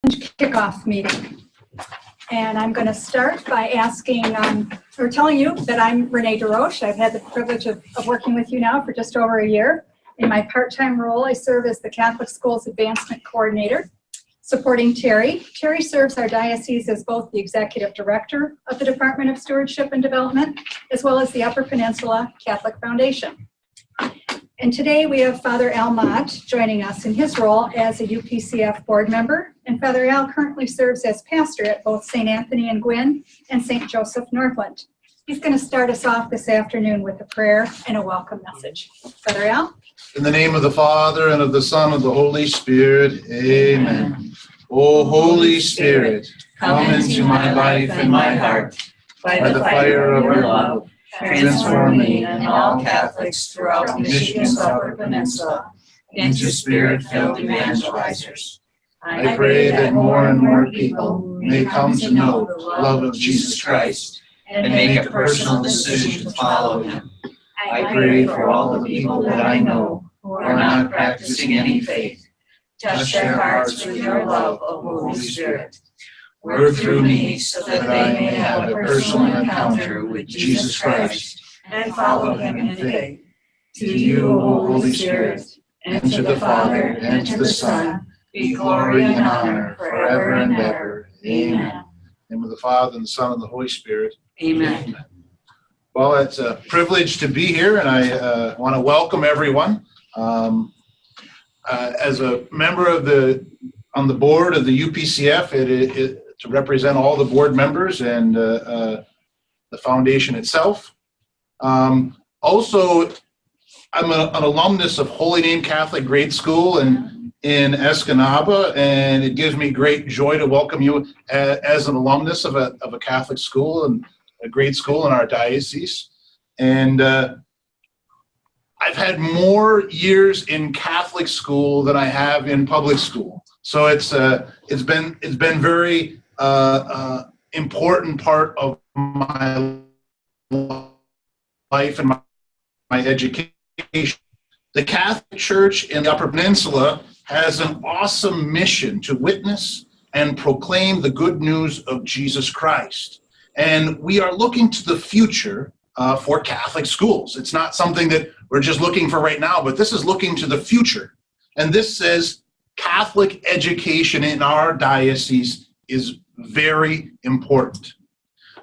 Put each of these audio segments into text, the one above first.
kickoff meeting. And I'm going to start by asking, or telling you that I'm Renee DeRoche. I've had the privilege of working with you now for just over a year. In my part-time role, I serve as the Catholic Schools Advancement Coordinator, supporting Terry. Terry serves our diocese as both the Executive Director of the Department of Stewardship and Development, as well as the Upper Peninsula Catholic Foundation. And today we have Father Al Mott joining us in his role as a UPCF board member. And Father Al currently serves as pastor at both St. Anthony and Gwynn and St. Joseph Northland. He's going to start us off this afternoon with a prayer and a welcome message. Father Al? In the name of the Father, and of the Son, and of the Holy Spirit, amen. O Holy Spirit, come into my life and my heart. By the fire of your love, transform me and all Catholics throughout Michigan's Upper Peninsula into Spirit-filled evangelizers. I pray that more and more people may come to know the love of Jesus Christ and make a personal decision to follow him. I pray for all the people that I know who are not practicing any faith. Touch their hearts with your love, O Holy Spirit. Work through me so that they may have a personal encounter with Jesus Christ and follow him in faith. To you, O Holy Spirit, and to the Father, and to the Son, be glory and honor forever and ever. Amen. In the name of the Father, and the Son, and the Holy Spirit. Amen. Well, it's a privilege to be here, and I want to welcome everyone. As a member on the board of the UPCF, to represent all the board members and the foundation itself. Also, I'm an alumnus of Holy Name Catholic Grade School in Escanaba, and it gives me great joy to welcome you as an alumnus of a Catholic school and a grade school in our diocese. And I've had more years in Catholic school than I have in public school. So it's been very important part of my life and my education. The Catholic Church in the Upper Peninsula has an awesome mission to witness and proclaim the good news of Jesus Christ. And we are looking to the future for Catholic schools. It's not something that we're just looking for right now, but this is looking to the future. And this says Catholic education in our diocese is very important.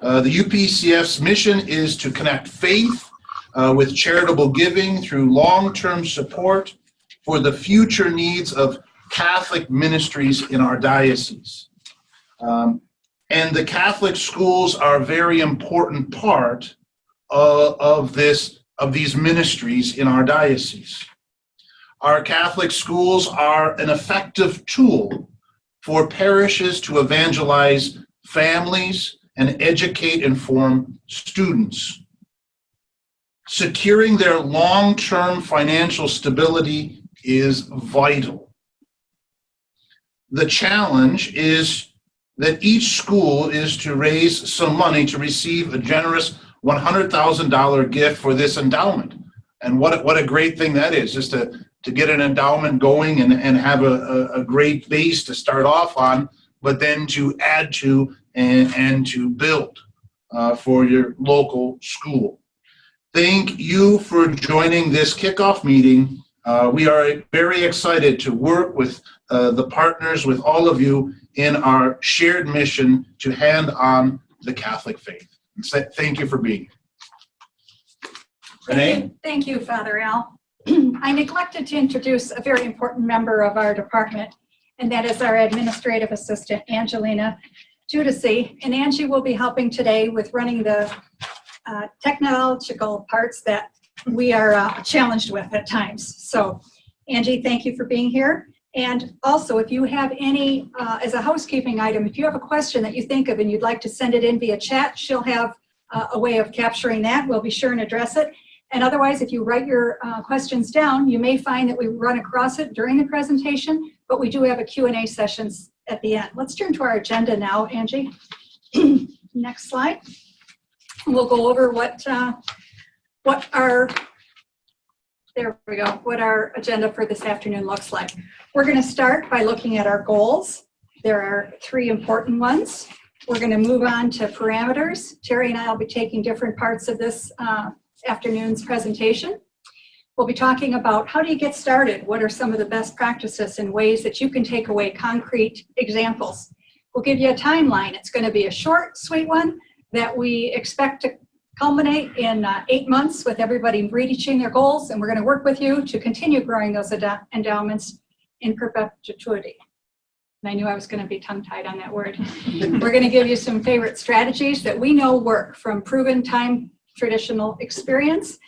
The UPCF's mission is to connect faith with charitable giving through long-term support for the future needs of Catholic ministries in our diocese. And the Catholic schools are a very important part of these ministries in our diocese. Our Catholic schools are an effective tool for parishes to evangelize families and educate and form students. Securing their long-term financial stability is vital. The challenge is that each school is to raise some money to receive a generous $100,000 gift for this endowment. And what a great thing that is, just to get an endowment going and have a great base to start off on, but then to add to and to build for your local school. Thank you for joining this kickoff meeting. We are very excited to work with the partners, with all of you in our shared mission to hand on the Catholic faith. Thank you for being here. Renee? Thank you, Father Al. I neglected to introduce a very important member of our department, and that is our administrative assistant, Angelina Judici. And Angie will be helping today with running the technological parts that we are challenged with at times. So, Angie, thank you for being here. And also, if you have any, as a housekeeping item, if you have a question that you think of and you'd like to send it in via chat, she'll have a way of capturing that. We'll be sure and address it. And otherwise, if you write your questions down, you may find that we run across it during the presentation, but we do have a Q&A sessions at the end. Let's turn to our agenda now, Angie. Next slide. We'll go over what our agenda for this afternoon looks like. We're going to start by looking at our goals. There are 3 important ones. We're going to move on to parameters. Terry and I will be taking different parts of this afternoon's presentation. We'll be talking about how do you get started? What are some of the best practices and ways that you can take away concrete examples? We'll give you a timeline. It's going to be a short, sweet one that we expect to culminate in 8 months with everybody reaching their goals, and we're going to work with you to continue growing those endowments in perpetuity. And I knew I was going to be tongue-tied on that word. We're going to give you some favorite strategies that we know work from proven time traditional experience.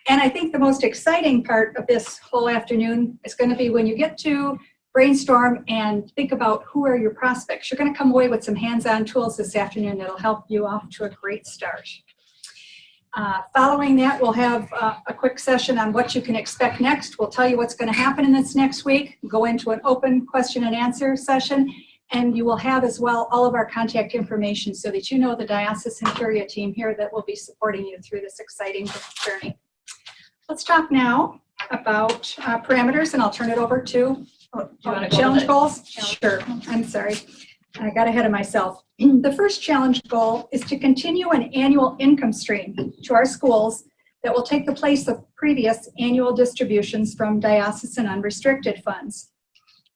And I think the most exciting part of this whole afternoon is going to be when you get to brainstorm and think about who are your prospects. You're going to come away with some hands-on tools this afternoon that'll help you off to a great start. Following that, we'll have a quick session on what you can expect next. We'll tell you what's going to happen in this next week, go into an open question and answer session, and you will have as well all of our contact information so that you know the diocesan curia team here that will be supporting you through this exciting journey. Let's talk now about parameters, and I'll turn it over to challenge goals. Sure, I'm sorry. I got ahead of myself. The first challenge goal is to continue an annual income stream to our schools that will take the place of previous annual distributions from diocesan unrestricted funds.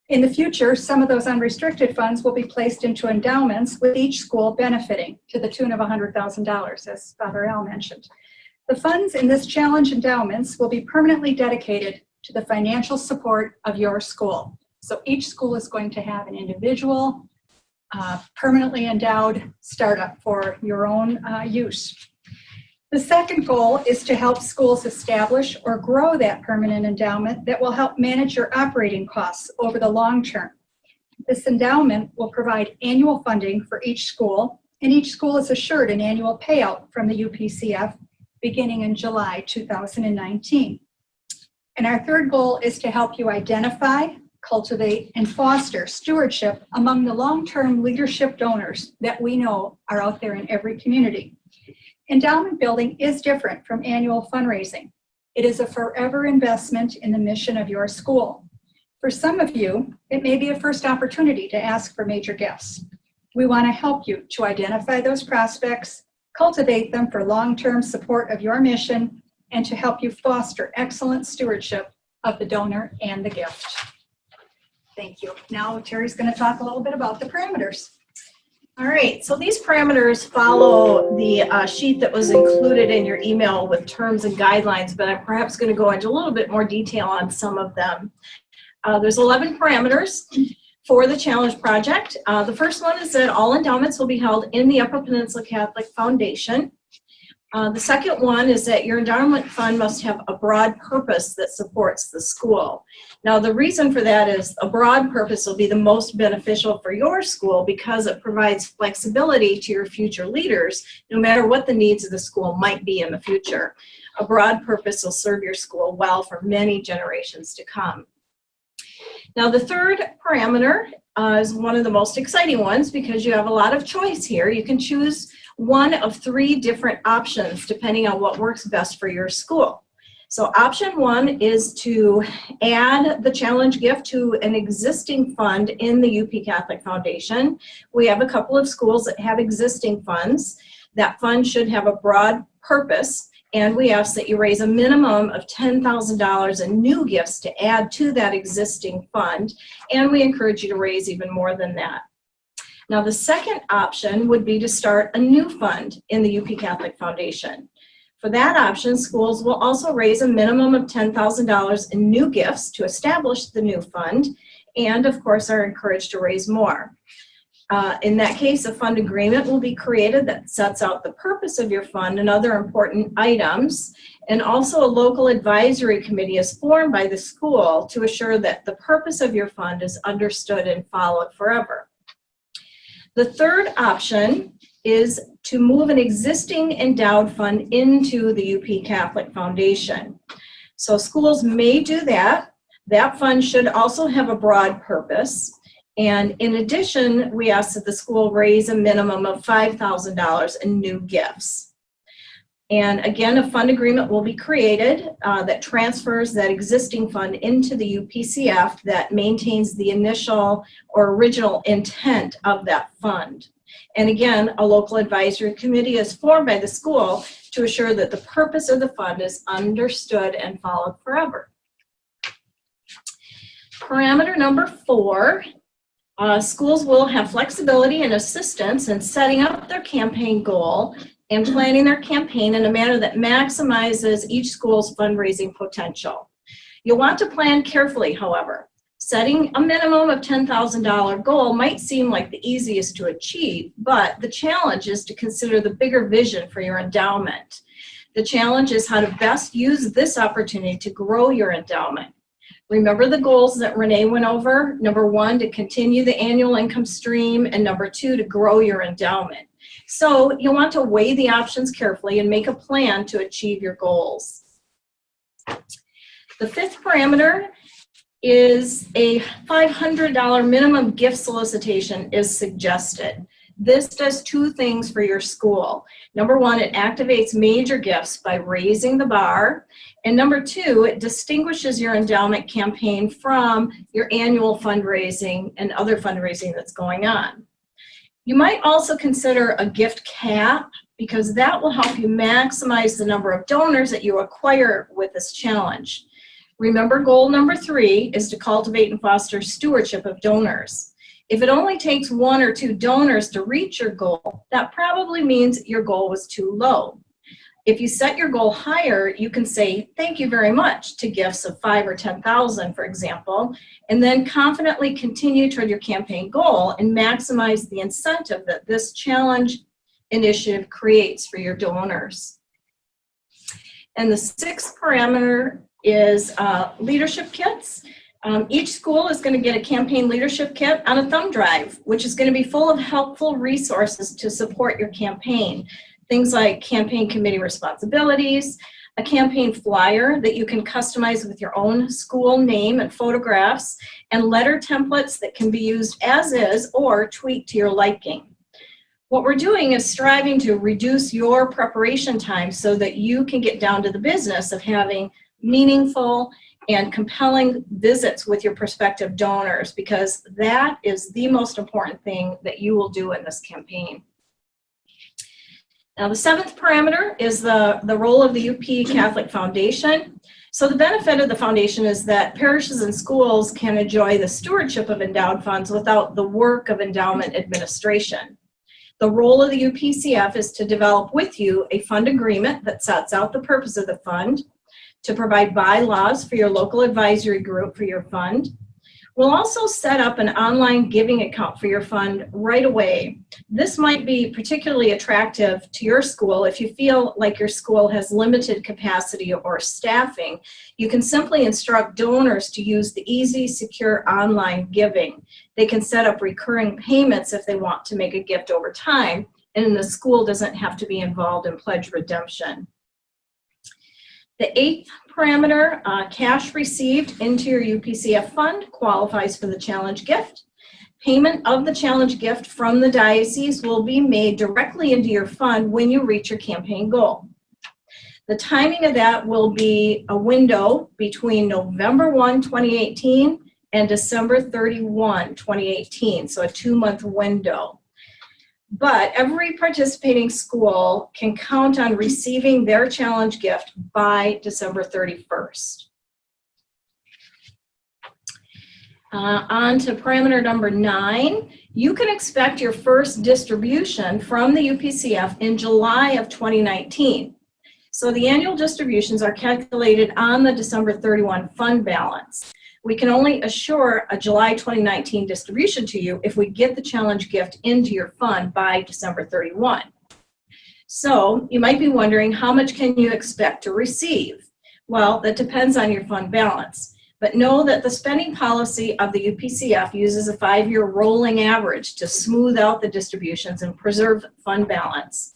In the future, some of those unrestricted funds will be placed into endowments, with each school benefiting to the tune of $100,000, as Father Al mentioned. The funds in this challenge endowments will be permanently dedicated to the financial support of your school. So each school is going to have an individual, permanently endowed startup for your own use. The second goal is to help schools establish or grow that permanent endowment that will help manage your operating costs over the long term. This endowment will provide annual funding for each school, and each school is assured an annual payout from the UPCF beginning in July 2019. And our third goal is to help you identify, cultivate, and foster stewardship among the long-term leadership donors that we know are out there in every community. Endowment building is different from annual fundraising. It is a forever investment in the mission of your school. For some of you, it may be a first opportunity to ask for major gifts. We want to help you to identify those prospects, cultivate them for long-term support of your mission, and to help you foster excellent stewardship of the donor and the gift. Thank you. Now Terry's going to talk a little bit about the parameters. All right, so these parameters follow the sheet that was included in your email with terms and guidelines, but I'm perhaps going to go into a little bit more detail on some of them. There's 11 parameters for the challenge project. The first one is that all endowments will be held in the Upper Peninsula Catholic Foundation. The second one is that your endowment fund must have a broad purpose that supports the school. Now, the reason for that is a broad purpose will be the most beneficial for your school because it provides flexibility to your future leaders, no matter what the needs of the school might be in the future. A broad purpose will serve your school well for many generations to come. Now, the third parameter is one of the most exciting ones because you have a lot of choice here. You can choose one of 3 different options depending on what works best for your school. So option 1 is to add the challenge gift to an existing fund in the UP Catholic Foundation. We have a couple of schools that have existing funds. That fund should have a broad purpose, and we ask that you raise a minimum of $10,000 in new gifts to add to that existing fund, and we encourage you to raise even more than that. Now, the second option would be to start a new fund in the UP Catholic Foundation. For that option, schools will also raise a minimum of $10,000 in new gifts to establish the new fund, and of course are encouraged to raise more. In that case, a fund agreement will be created that sets out the purpose of your fund and other important items, and also a local advisory committee is formed by the school to assure that the purpose of your fund is understood and followed forever. The third option is to move an existing endowed fund into the UP Catholic Foundation. So schools may do that. That fund should also have a broad purpose. And in addition, we ask that the school raise a minimum of $5,000 in new gifts. And again, a fund agreement will be created that transfers that existing fund into the UPCF that maintains the initial or original intent of that fund. And again, a local advisory committee is formed by the school to assure that the purpose of the fund is understood and followed forever. Parameter number 4, schools will have flexibility and assistance in setting up their campaign goal and planning their campaign in a manner that maximizes each school's fundraising potential. You'll want to plan carefully, however. Setting a minimum of $10,000 goal might seem like the easiest to achieve, but the challenge is to consider the bigger vision for your endowment. The challenge is how to best use this opportunity to grow your endowment. Remember the goals that Renee went over? Number 1, to continue the annual income stream, and number 2, to grow your endowment. So you'll want to weigh the options carefully and make a plan to achieve your goals. The 5th parameter is a $500 minimum gift solicitation is suggested. This does 2 things for your school. Number 1, it activates major gifts by raising the bar. And number 2, it distinguishes your endowment campaign from your annual fundraising and other fundraising that's going on. You might also consider a gift cap, because that will help you maximize the number of donors that you acquire with this challenge. Remember, goal number 3 is to cultivate and foster stewardship of donors. If it only takes 1 or 2 donors to reach your goal, that probably means your goal was too low. If you set your goal higher, you can say thank you very much to gifts of $5,000 or $10,000, for example, and then confidently continue toward your campaign goal and maximize the incentive that this challenge initiative creates for your donors. And the 6th parameter is leadership kits. Each school is going to get a campaign leadership kit on a thumb drive, which is going to be full of helpful resources to support your campaign. Things like campaign committee responsibilities, a campaign flyer that you can customize with your own school name and photographs, and letter templates that can be used as is or tweaked to your liking. What we're doing is striving to reduce your preparation time so that you can get down to the business of having meaningful and compelling visits with your prospective donors, because that is the most important thing that you will do in this campaign. Now, the 7th parameter is the role of the UP Catholic Foundation. So the benefit of the foundation is that parishes and schools can enjoy the stewardship of endowed funds without the work of endowment administration. The role of the UPCF is to develop with you a fund agreement that sets out the purpose of the fund, to provide bylaws for your local advisory group for your fund. We'll also set up an online giving account for your fund right away. This might be particularly attractive to your school if you feel like your school has limited capacity or staffing. You can simply instruct donors to use the easy, secure online giving. They can set up recurring payments if they want to make a gift over time, and the school doesn't have to be involved in pledge redemption. The 8th parameter, cash received into your UPCF fund qualifies for the challenge gift. Payment of the challenge gift from the diocese will be made directly into your fund when you reach your campaign goal. The timing of that will be a window between November 1, 2018 and December 31, 2018, so a 2-month window. But every participating school can count on receiving their challenge gift by December 31st. On to parameter number 9. You can expect your first distribution from the UPCF in July of 2019. So the annual distributions are calculated on the December 31 fund balance. We can only assure a July 2019 distribution to you if we get the challenge gift into your fund by December 31. So you might be wondering, how much can you expect to receive? Well, that depends on your fund balance. But know that the spending policy of the UPCF uses a 5-year rolling average to smooth out the distributions and preserve fund balance.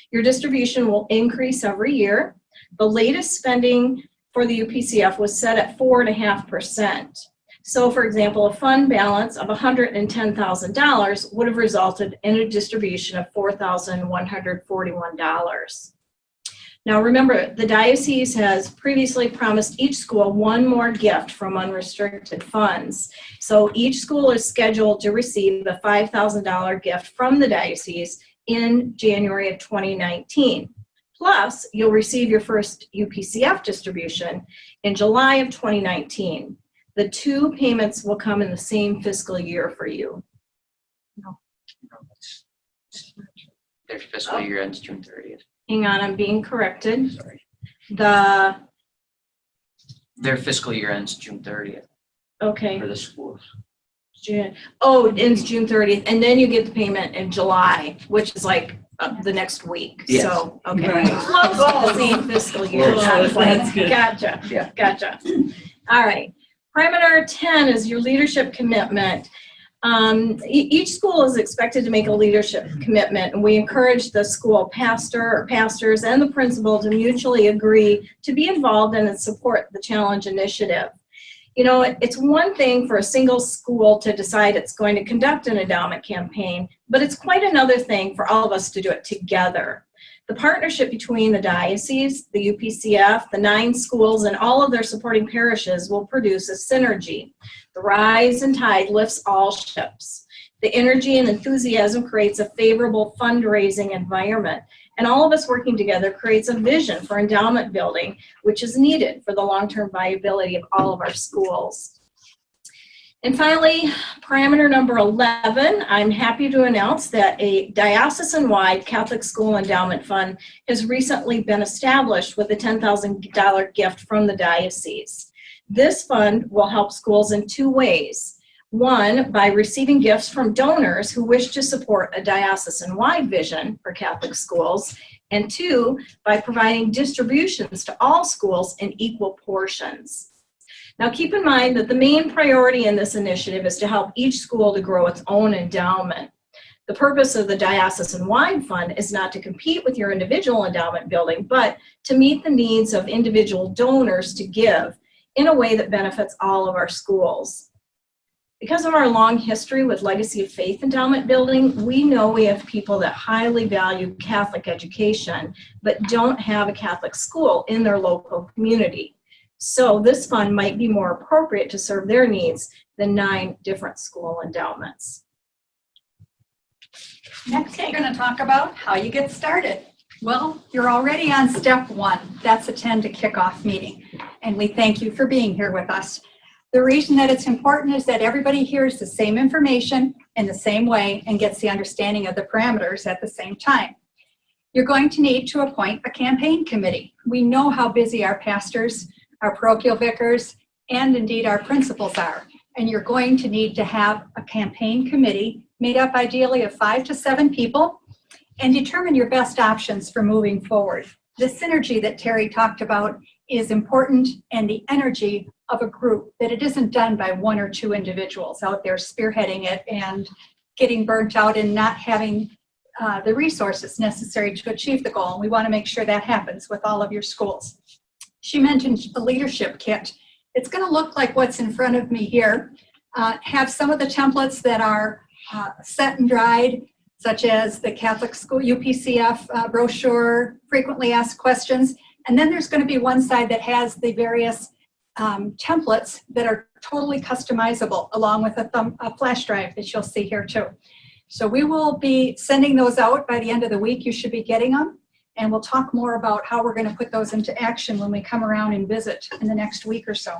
Your distribution will increase every year. The latest spending for the UPCF was set at 4.5%. So, for example, a fund balance of $110,000 would have resulted in a distribution of $4,141. Now remember, the diocese has previously promised each school one more gift from unrestricted funds. So each school is scheduled to receive a $5,000 gift from the diocese in January of 2019. Plus, you'll receive your first UPCF distribution in July of 2019. The two payments will come in the same fiscal year for you. Their fiscal year ends June 30th. Hang on, I'm being corrected. Sorry. Their fiscal year ends June 30th Okay. for the schools. June. Oh, it ends June 30th, and then you get the payment in July, which is like the next week. Yes. So, okay. Right. Close to the same fiscal year. Close. Not quite. That's good. Gotcha. Yeah. Gotcha. All right. Parameter 10 is your leadership commitment. Each school is expected to make a leadership commitment, and we encourage the school pastor or pastors and the principal to mutually agree to be involved in and support the challenge initiative. You know, it's one thing for a single school to decide it's going to conduct an endowment campaign, but it's quite another thing for all of us to do it together. The partnership between the diocese, the UPCF, the 9 schools, and all of their supporting parishes will produce a synergy. The rising tide lifts all ships. The energy and enthusiasm creates a favorable fundraising environment. And all of us working together creates a vision for endowment building, which is needed for the long-term viability of all of our schools. And finally, parameter number 11, I'm happy to announce that a diocesan-wide Catholic School Endowment Fund has recently been established with a $10,000 gift from the diocese. This fund will help schools in 2 ways. One, by receiving gifts from donors who wish to support a diocesan-wide vision for Catholic schools, and 2, by providing distributions to all schools in equal portions. Now keep in mind that the main priority in this initiative is to help each school to grow its own endowment. The purpose of the diocesan-wide fund is not to compete with your individual endowment building, but to meet the needs of individual donors to give in a way that benefits all of our schools. Because of our long history with Legacy of Faith endowment building, we know we have people that highly value Catholic education, but don't have a Catholic school in their local community. So this fund might be more appropriate to serve their needs than 9 different school endowments. Next, we're going to talk about how you get started. Well, you're already on step 1. That's attend a kickoff meeting. And we thank you for being here with us. The reason that it's important is that everybody hears the same information in the same way and gets the understanding of the parameters at the same time. You're going to need to appoint a campaign committee. We know how busy our pastors, our parochial vicars, and indeed our principals are. And you're going to need to have a campaign committee made up ideally of 5 to 7 people and determine your best options for moving forward. The synergy that Terry talked about is important, and the energy of a group, that it isn't done by 1 or 2 individuals out there spearheading it and getting burnt out and not having the resources necessary to achieve the goal. And we want to make sure that happens with all of your schools. She mentioned a leadership kit. It's going to look like what's in front of me here. Have some of the templates that are set and dried, such as the Catholic School UPCF brochure, frequently asked questions. And then there's going to be one side that has the various templates that are totally customizable, along with a flash drive that you'll see here too. So we will be sending those out by the end of the week. You should be getting them. And we'll talk more about how we're going to put those into action when we come around and visit in the next week or so.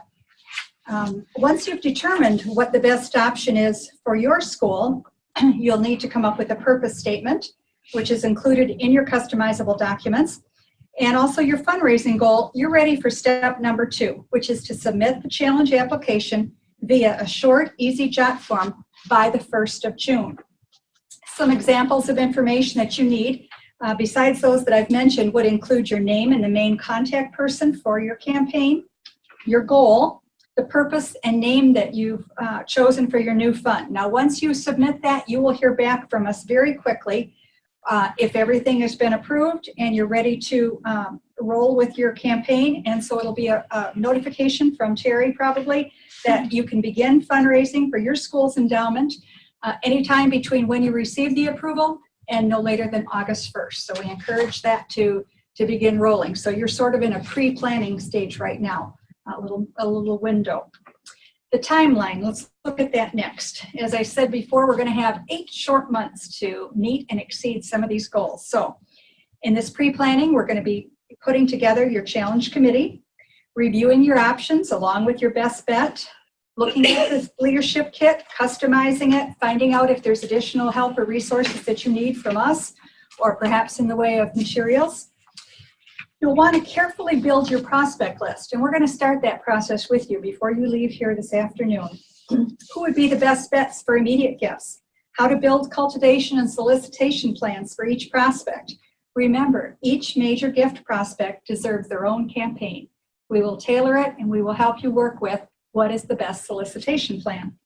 Once you've determined what the best option is for your school, you'll need to come up with a purpose statement, which is included in your customizable documents. And also your fundraising goal. You're ready for step number 2, which is to submit the challenge application via a short, easy jot form by the 1st of June. Some examples of information that you need, besides those that I've mentioned, would include your name and the main contact person for your campaign, your goal, the purpose and name that you've chosen for your new fund. Now, once you submit that, you will hear back from us very quickly if everything has been approved and you're ready to roll with your campaign. And so it'll be a notification from Terry probably that you can begin fundraising for your school's endowment anytime between when you receive the approval and no later than August 1st. So we encourage that to to begin rolling. So you're sort of in a pre-planning stage right now, a little window. The timeline, let's look at that next. As I said before, we're going to have 8 short months to meet and exceed some of these goals. So in this pre-planning, we're going to be putting together your challenge committee, reviewing your options along with your best bet, looking at the leadership kit, customizing it, finding out if there's additional help or resources that you need from us, or perhaps in the way of materials. You'll want to carefully build your prospect list, and we're going to start that process with you before you leave here this afternoon. Who would be the best bets for immediate gifts? How to build cultivation and solicitation plans for each prospect. Remember, each major gift prospect deserves their own campaign. We will tailor it, and we will help you work with what is the best solicitation plan.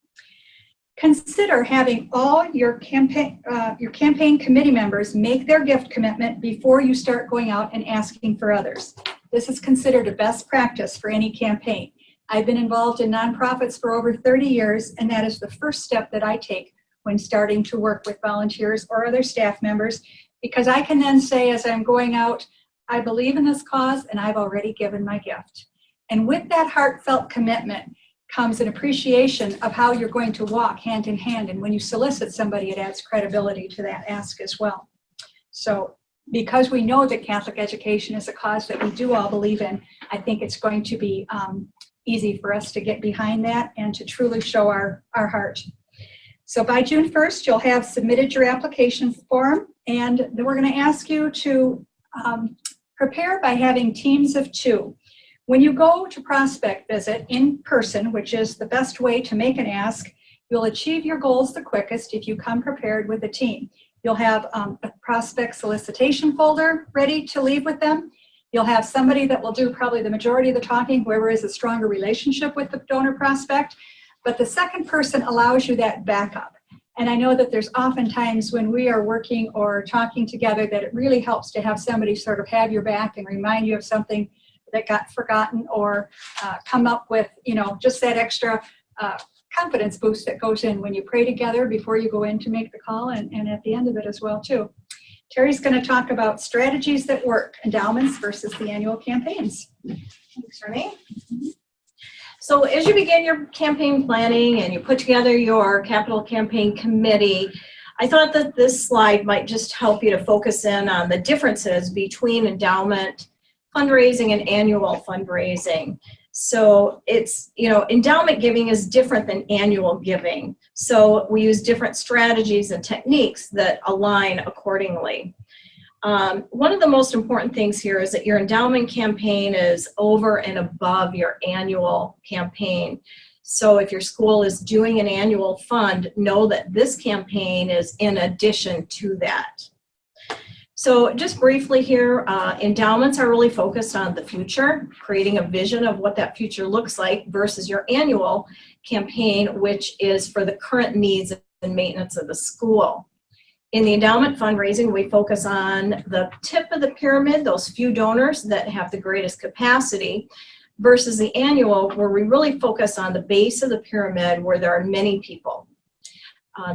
Consider having all your campaign committee members make their gift commitment before you start going out and asking for others. This is considered a best practice for any campaign. I've been involved in nonprofits for over 30 years, and that is the first step that I take when starting to work with volunteers or other staff members, because I can then say as I'm going out, I believe in this cause and I've already given my gift. And with that heartfelt commitment comes an appreciation of how you're going to walk hand in hand. And when you solicit somebody, it adds credibility to that ask as well. So because we know that Catholic education is a cause that we do all believe in, I think it's going to be easy for us to get behind that and to truly show our heart. So by June 1st, you'll have submitted your application form, and then we're going to ask you to prepare by having teams of 2. When you go to prospect visit in person, which is the best way to make an ask, you'll achieve your goals the quickest if you come prepared with a team. You'll have a prospect solicitation folder ready to leave with them. You'll have somebody that will do probably the majority of the talking, whoever has a stronger relationship with the donor prospect. But the second person allows you that backup. And I know that there's often times when we are working or talking together that it really helps to have somebody sort of have your back and remind you of something that got forgotten, or come up with, just that extra confidence boost that goes in when you pray together before you go in to make the call, and at the end of it as well too. Terry's going to talk about strategies that work, endowments versus the annual campaigns. Thanks, Renee. So as you begin your campaign planning and you put together your capital campaign committee, I thought that this slide might just help you to focus in on the differences between endowment fundraising and annual fundraising. So it's, endowment giving is different than annual giving. So we use different strategies and techniques that align accordingly. One of the most important things here is that your endowment campaign is over and above your annual campaign. So if your school is doing an annual fund, know that this campaign is in addition to that. So just briefly here, endowments are really focused on the future, creating a vision of what that future looks like, versus your annual campaign, which is for the current needs and maintenance of the school. In the endowment fundraising, we focus on the tip of the pyramid, those few donors that have the greatest capacity, versus the annual, where we really focus on the base of the pyramid where there are many people.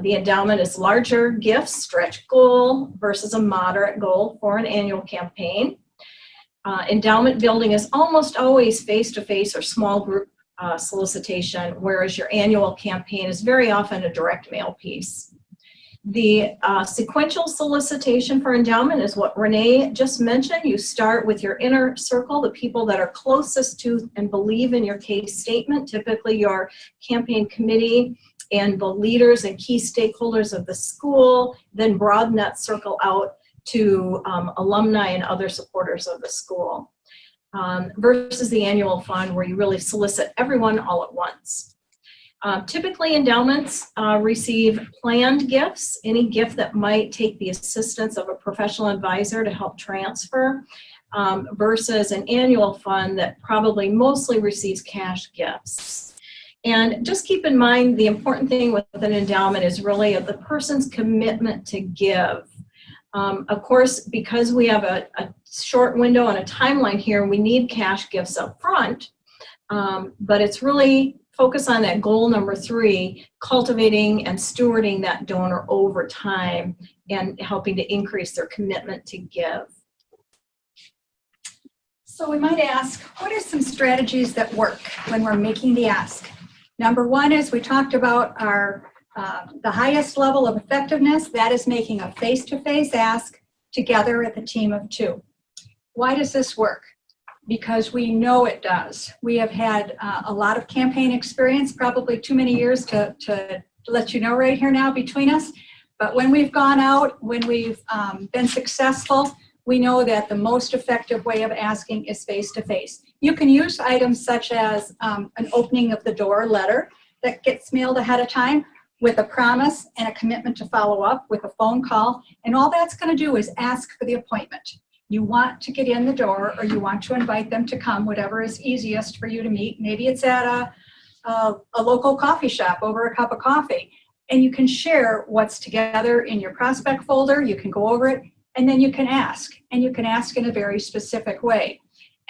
The endowment is larger gifts, stretch goal, versus a moderate goal for an annual campaign. Endowment building is almost always face-to-face or small group solicitation, whereas your annual campaign is very often a direct mail piece. The sequential solicitation for endowment is what Renee just mentioned. You start with your inner circle, the people that are closest to and believe in your case statement, typically your campaign committee and the leaders and key stakeholders of the school, then broaden that circle out to alumni and other supporters of the school, versus the annual fund where you really solicit everyone all at once. Typically, endowments receive planned gifts, any gift that might take the assistance of a professional advisor to help transfer, versus an annual fund that probably mostly receives cash gifts. And just keep in mind, the important thing with an endowment is really the person's commitment to give. Of course, because we have a short window and a timeline here, we need cash gifts up front, but it's really focus on that goal number 3, cultivating and stewarding that donor over time and helping to increase their commitment to give. So we might ask, what are some strategies that work when we're making the ask? Number one is we talked about our the highest level of effectiveness, that is making a face-to-face ask together with a team of two. Why does this work? Because we know it does. We have had a lot of campaign experience, probably too many years to let you know right here now between us. But when we've gone out, when we've been successful, we know that the most effective way of asking is face-to-face. You can use items such as an opening of the door letter that gets mailed ahead of time with a promise and a commitment to follow up with a phone call. And all that's going to do is ask for the appointment. You want to get in the door, or you want to invite them to come, whatever is easiest for you to meet. Maybe it's at a local coffee shop over a cup of coffee. And you can share what's together in your prospect folder. You can go over it, and then you can ask. And you can ask in a very specific way.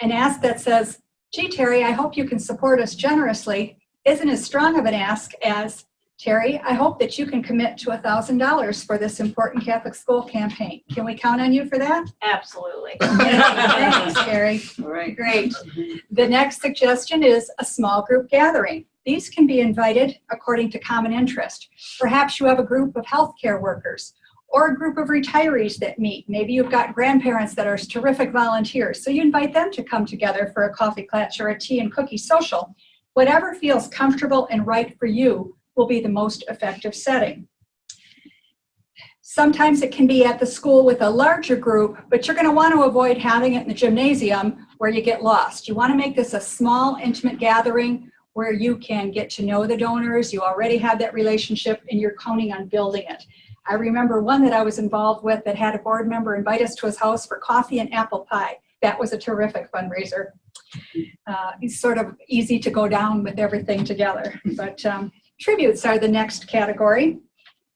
An ask that says, gee, Terry, I hope you can support us generously, isn't as strong of an ask as, Terry, I hope that you can commit to $1,000 for this important Catholic school campaign. Can we count on you for that? Absolutely. Thanks, Terry. All right. Great. The next suggestion is a small group gathering. These can be invited according to common interest. Perhaps you have a group of healthcare workers or a group of retirees that meet. Maybe you've got grandparents that are terrific volunteers, so you invite them to come together for a coffee clutch or a tea and cookie social. Whatever feels comfortable and right for you will be the most effective setting. Sometimes it can be at the school with a larger group, but you're going to want to avoid having it in the gymnasium where you get lost. You want to make this a small, intimate gathering where you can get to know the donors. You already have that relationship and you're counting on building it. I remember one that I was involved with that had a board member invite us to his house for coffee and apple pie. That was a terrific fundraiser. It's sort of easy to go down with everything together, but tributes are the next category.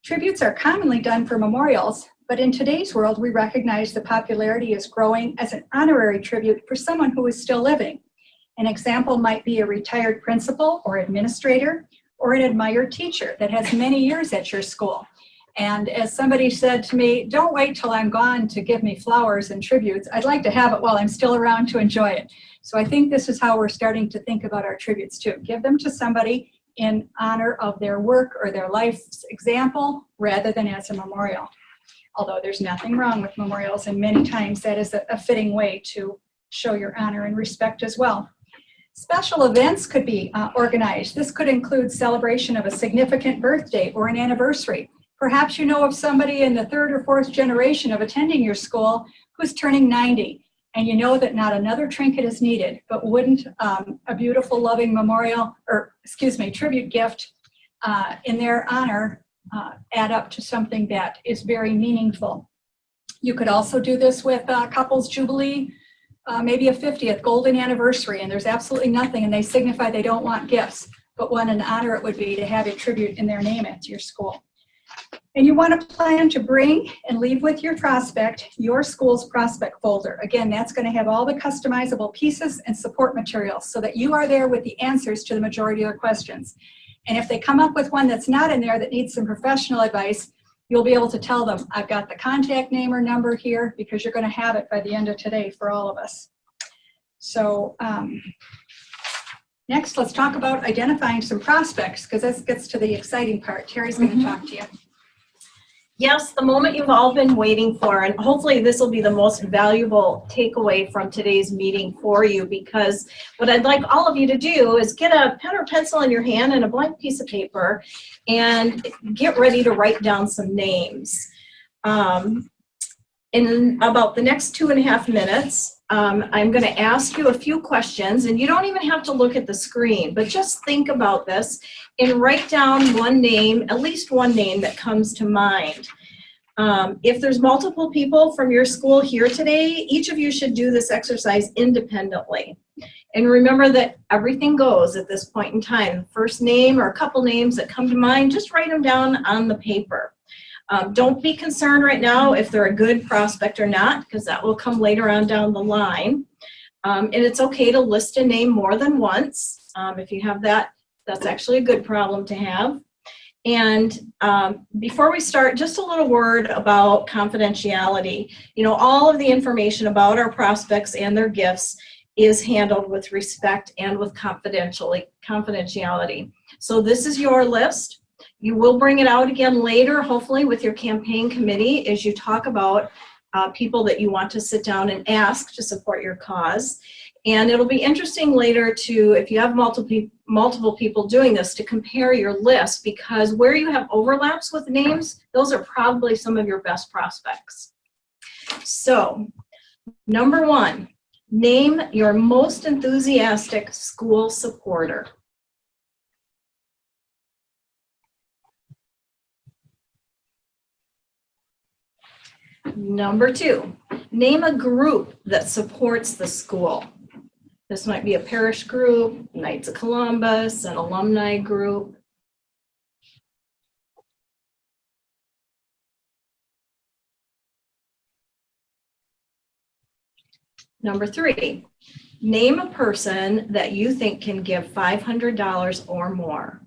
Tributes are commonly done for memorials, but in today's world, we recognize the popularity is growing as an honorary tribute for someone who is still living. An example might be a retired principal or administrator or an admired teacher that has many years at your school. And as somebody said to me, don't wait till I'm gone to give me flowers and tributes. I'd like to have it while I'm still around to enjoy it. So I think this is how we're starting to think about our tributes too. Give them to somebody in honor of their work or their life's example rather than as a memorial. Although there's nothing wrong with memorials, and many times that is a fitting way to show your honor and respect as well. Special events could be organized. This could include celebration of a significant birthday or an anniversary. Perhaps you know of somebody in the third or fourth generation of attending your school who's turning 90, and you know that not another trinket is needed, but wouldn't a beautiful, loving memorial, tribute gift in their honor add up to something that is very meaningful? You could also do this with couples jubilee, maybe a 50th golden anniversary, and there's absolutely nothing, and they signify they don't want gifts, but what an honor it would be to have a tribute in their name at your school. And you want to plan to bring and leave with your prospect your school's prospect folder. Again, that's going to have all the customizable pieces and support materials so that you are there with the answers to the majority of their questions. And if they come up with one that's not in there that needs some professional advice, you'll be able to tell them, I've got the contact name or number here, because you're going to have it by the end of today for all of us. So next, let's talk about identifying some prospects, because this gets to the exciting part. Terry's going to talk to you. Yes, the moment you've all been waiting for, and hopefully this will be the most valuable takeaway from today's meeting for you, because what I'd like all of you to do is get a pen or pencil in your hand and a blank piece of paper and get ready to write down some names. In about the next 2.5 minutes, I'm going to ask you a few questions, and you don't even have to look at the screen, but just think about this and write down one name, at least one name that comes to mind. If there's multiple people from your school here today, each of you should do this exercise independently. And remember that everything goes at this point in time. First name or a couple names that come to mind, just write them down on the paper. Don't be concerned right now if they're a good prospect or not, because that will come later on down the line. And it's okay to list a name more than once. If you have that, that's actually a good problem to have. And before we start, just a little word about confidentiality. You know, all of the information about our prospects and their gifts is handled with respect and with confidentiality. So this is your list. You will bring it out again later, hopefully with your campaign committee, as you talk about people that you want to sit down and ask to support your cause. And it'll be interesting later to, if you have multiple people doing this, to compare your list, because where you have overlaps with names, those are probably some of your best prospects. So, number 1, name your most enthusiastic school supporter. Number 2, name a group that supports the school. This might be a parish group, Knights of Columbus, an alumni group. Number 3, name a person that you think can give $500 or more.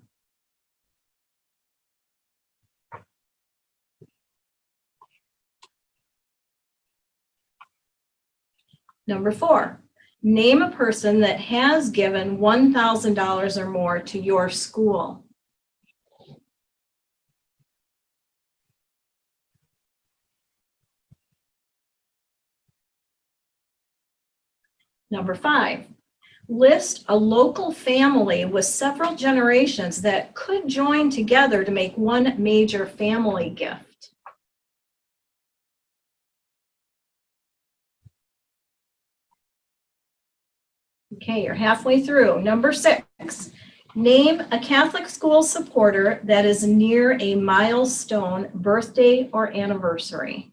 Number 4, name a person that has given $1,000 or more to your school. Number 5, list a local family with several generations that could join together to make one major family gift. Okay, you're halfway through. Number 6, name a Catholic school supporter that is near a milestone birthday or anniversary.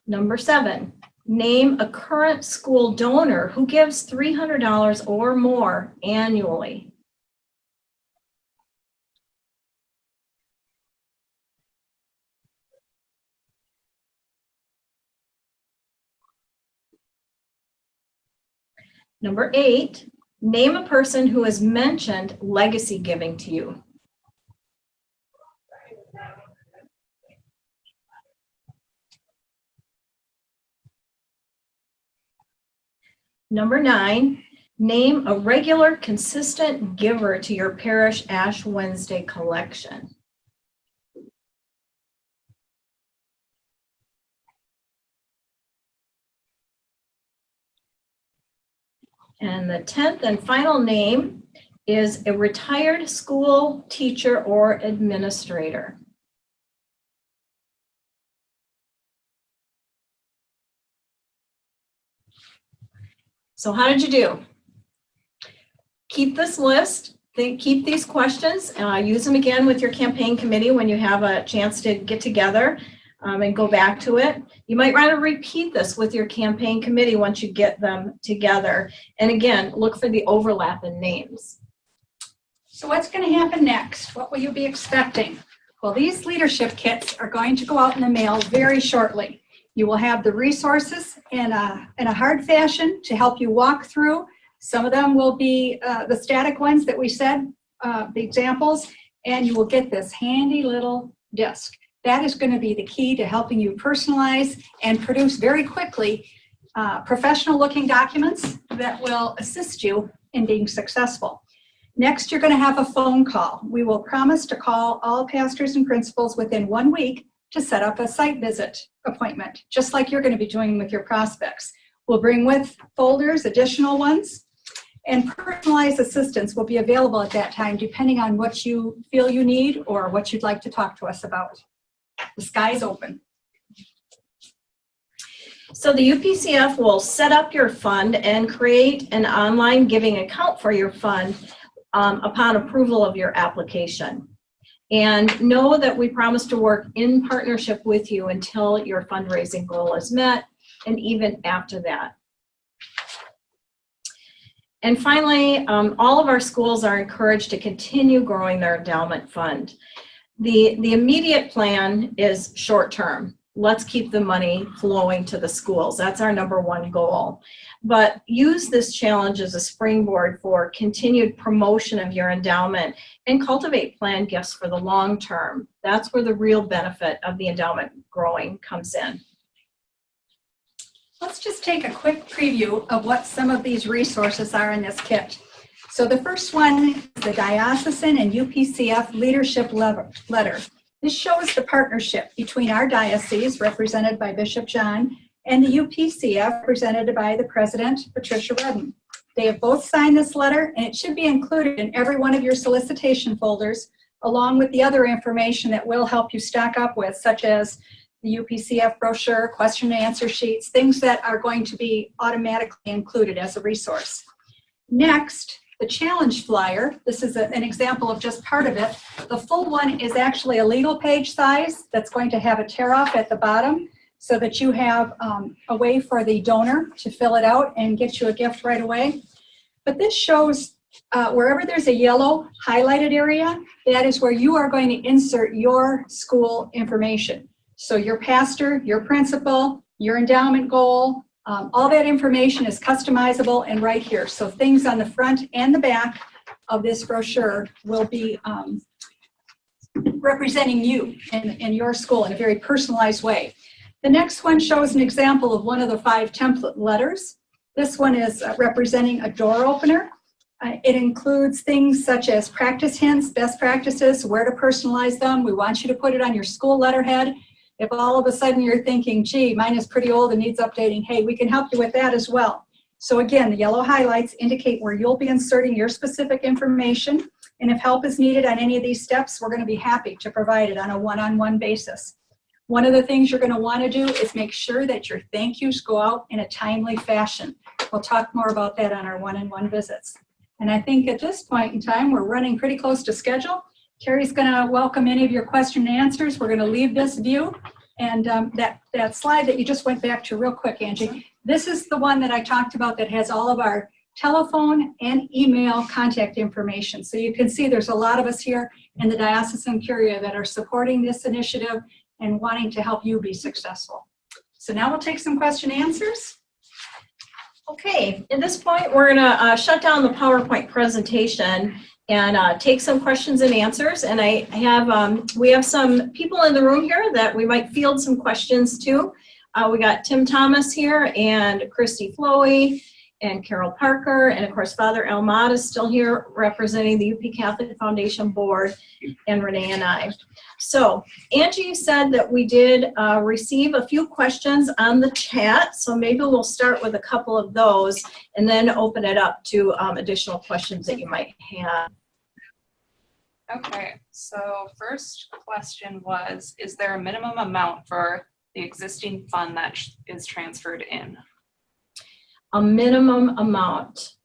Number 7, name a current school donor who gives $300 or more annually. Number 8, name a person who has mentioned legacy giving to you. Number 9, name a regular, consistent giver to your parish Ash Wednesday collection. And the 10th and final name is a retired school teacher or administrator. So how did you do? Keep this list, keep these questions, use them again with your campaign committee when you have a chance to get together and go back to it. You might want to repeat this with your campaign committee once you get them together. And again, look for the overlap in names. So what's going to happen next? What will you be expecting? Well, these leadership kits are going to go out in the mail very shortly. You will have the resources in a hard fashion to help you walk through. Some of them will be the static ones that we said, the examples, and you will get this handy little disc. That is going to be the key to helping you personalize and produce very quickly professional looking documents that will assist you in being successful. Next, you're going to have a phone call. We will promise to call all pastors and principals within 1 week to set up a site visit appointment, just like you're going to be doing with your prospects. We'll bring with folders, additional ones, and personalized assistance will be available at that time depending on what you feel you need or what you'd like to talk to us about. The sky's open. So the UPCF will set up your fund and create an online giving account for your fund upon approval of your application. And know that we promise to work in partnership with you until your fundraising goal is met and even after that. And finally, all of our schools are encouraged to continue growing their endowment fund. The immediate plan is short term. let's keep the money flowing to the schools. That's our number one goal. But use this challenge as a springboard for continued promotion of your endowment and cultivate planned gifts for the long term. That's where the real benefit of the endowment growing comes in. Let's just take a quick preview of what some of these resources are in this kit. So the first one is the Diocesan and UPCF Leadership Letter. This shows the partnership between our diocese, represented by Bishop John, and the UPCF, represented by the President, Patricia Redden. They have both signed this letter, and it should be included in every one of your solicitation folders, along with the other information that will help you stock up with, such as the UPCF brochure, question and answer sheets, things that are going to be automatically included as a resource. Next, the challenge flyer. This is an example of just part of it. The full one is actually a legal page size that's going to have a tear off at the bottom so that you have a way for the donor to fill it out and get you a gift right away. But this shows wherever there's a yellow highlighted area, that is where you are going to insert your school information. So your pastor, your principal, your endowment goal, all that information is customizable and right here. So things on the front and the back of this brochure will be representing you and your school in a very personalized way. The next one shows an example of one of the 5 template letters. This one is representing a door opener. It includes things such as practice hints, best practices, where to personalize them. We want you to put it on your school letterhead. If all of a sudden you're thinking, gee, mine is pretty old and needs updating, hey, we can help you with that as well. So again, the yellow highlights indicate where you'll be inserting your specific information. And if help is needed on any of these steps, we're going to be happy to provide it on a one-on-one basis. One of the things you're going to want to do is make sure that your thank yous go out in a timely fashion. We'll talk more about that on our one-on-one visits. And I think at this point in time, we're running pretty close to schedule. Terry's going to welcome any of your question and answers. We're going to leave this view. And that slide that you just went back to real quick, Angie, this is the one that I talked about that has all of our telephone and email contact information. So you can see there's a lot of us here in the diocesan curia that are supporting this initiative and wanting to help you be successful. So now we'll take some question and answers. Okay, at this point, we're going to shut down the PowerPoint presentation and take some questions and answers. And we have some people in the room here that we might field some questions to. We got Tim Thomas here and Christy Flowey and Carol Parker, and of course Father Elmott is still here representing the UP Catholic Foundation Board, and Renee and I. So Angie said that we did receive a few questions on the chat, so maybe we'll start with a couple of those and then open it up to additional questions that you might have. Okay, so first question was, is there a minimum amount for the existing fund that is transferred in? A minimum amount.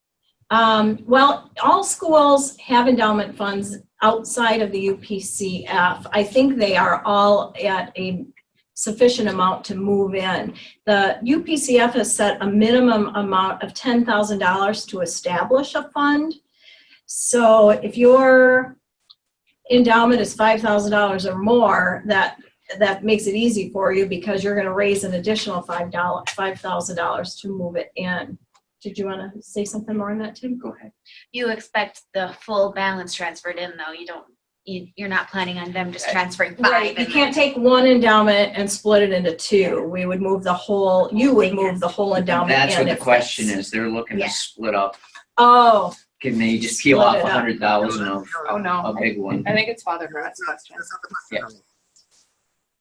Well, all schools have endowment funds outside of the UPCF. I think they are all at a sufficient amount to move in. The UPCF has set a minimum amount of $10,000 to establish a fund. So if your endowment is $5,000 or more, that makes it easy for you because you're going to raise an additional $5,000 to move it in. Did you want to say something more on that, Tim? Go ahead. You expect the full balance transferred in, though. You're not planning on them just transferring 5. Right. You can't take one endowment and split it into 2. We would move the whole. You would move the whole endowment. That's in what the if question it's- is. They're looking to split up. Oh. Can they just peel Split off it up. 100,000 of Oh, no. a big one? I think it's Father Brett's question. That's not the question.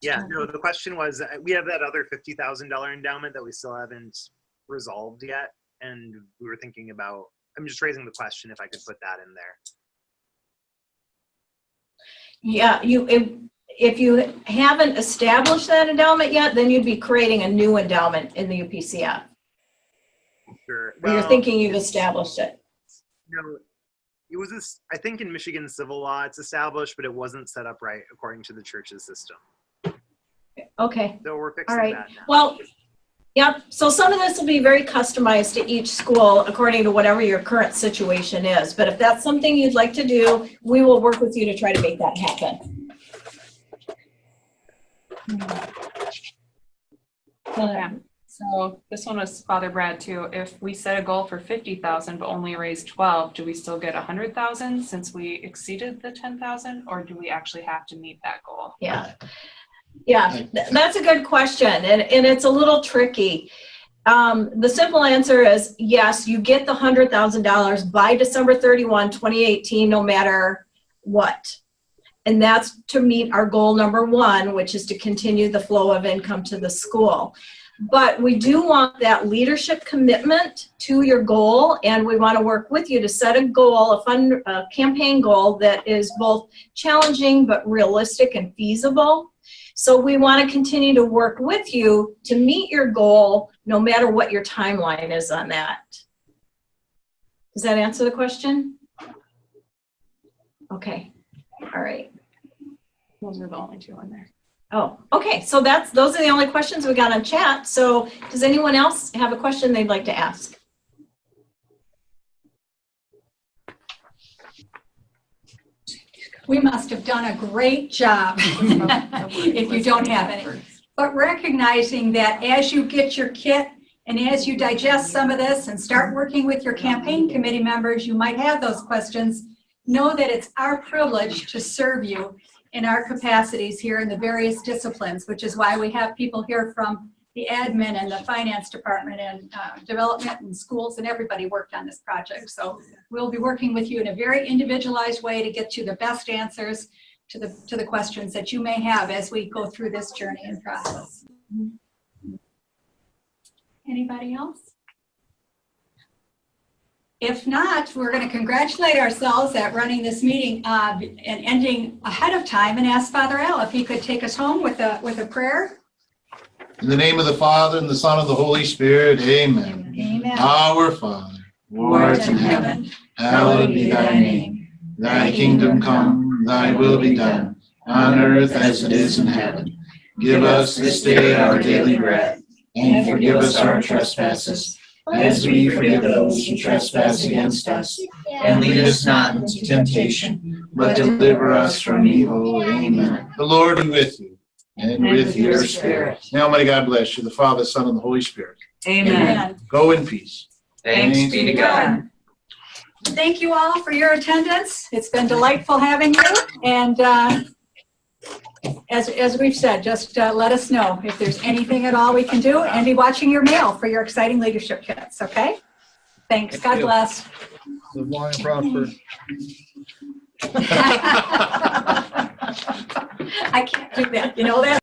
Yeah, no, the question was, we have that other $50,000 endowment that we still haven't resolved yet. And we were thinking about, I'm just raising the question if I could put that in there. Yeah, if you haven't established that endowment yet, then you'd be creating a new endowment in the UPCF. Sure. Or you're thinking you've established it. No, it was this, I think in Michigan civil law, it's established, but it wasn't set up right according to the church's system. Okay. So we're fixing All right. that now. Well, yep. So some of this will be very customized to each school according to whatever your current situation is. But if that's something you'd like to do, we will work with you to try to make that happen. Yeah. So this one was Father Brad too. If we set a goal for 50,000 but only raised 12, do we still get 100,000 since we exceeded the 10,000, or do we actually have to meet that goal? Yeah. Yeah, that's a good question, and it's a little tricky. The simple answer is yes, you get the $100,000 by December 31, 2018, no matter what. And that's to meet our goal number 1, which is to continue the flow of income to the school. But we do want that leadership commitment to your goal, and we want to work with you to set a goal, a campaign goal that is both challenging but realistic and feasible. So we want to continue to work with you to meet your goal, no matter what your timeline is on that. Does that answer the question? Okay. All right. Those are the only 2 in there. Oh, okay. So those are the only questions we got on chat. So does anyone else have a question they'd like to ask? We must have done a great job if you don't have any. But recognizing that as you get your kit and as you digest some of this and start working with your campaign committee members, you might have those questions. Know that it's our privilege to serve you in our capacities here in the various disciplines, which is why we have people here from the admin and the finance department and development and schools, and everybody worked on this project. So we'll be working with you in a very individualized way to get you the best answers to the questions that you may have as we go through this journey and process. Anybody else? If not, we're going to congratulate ourselves at running this meeting and ending ahead of time, and ask Father Al if he could take us home with a prayer. In the name of the Father, and the Son, and the Holy Spirit, amen. Amen. Our Father, who Lord art in heaven, hallowed be thy name. Thy kingdom come, thy will be done, on earth as it is in heaven. Give us this day our daily bread, and forgive us our trespasses, as we forgive those who trespass against us. And lead us not into temptation, but deliver us from evil. Amen. The Lord be with you, and with your spirit. Now may God bless you, the Father, Son, and the Holy Spirit. Amen. Go in peace. Thanks be to God. Thank you all for your attendance. It's been delightful having you. And as we've said, just let us know if there's anything at all we can do, and be watching your mail for your exciting leadership kits, okay? Thanks. God bless. Live long and prosper. I can't do that. You know that?